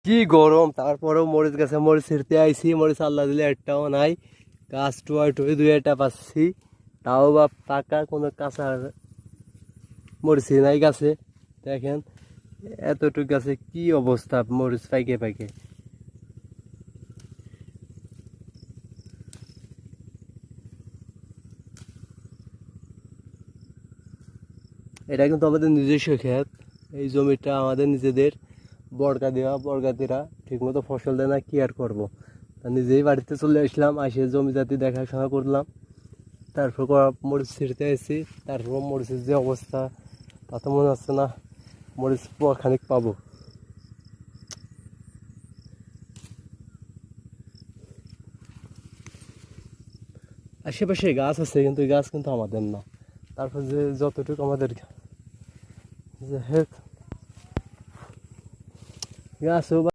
কি গরম, তারপরেও মরিচ গাছে মরিচ ছিঁড়তে আইছি, মরিচ আল্লাহ দিলে একটাও নাই। গাছ টুয়াই টুই দুই একটা পাচ্ছি, তাও বা পাকা, কোনো কাঁচা মরিচই নাই গাছে। দেখেন এতটুকু গাছে কি অবস্থা, মরিচ পাইকে পাইকে। এটা কিন্তু আমাদের নিজস্ব ক্ষেত, এই জমিটা আমাদের নিজেদের। বর্গা দেওয়া ঠিক মতো ফসল দেয় না, কি আর করবো। তা নিজেই বাড়িতে চলে আসলাম, আসে জমি জাতি দেখাশোনা করলাম, তারপর মরিচ ছিঁড়তে এসেছি। তারপর মরিচের যে অবস্থা, তা তো মনে হচ্ছে না মরিচ খানিক পাবো। আশেপাশে গাছ আছে, কিন্তু এই গাছ কিন্তু আমাদের না। তারপর যে যতটুকু আমাদের যে গাছও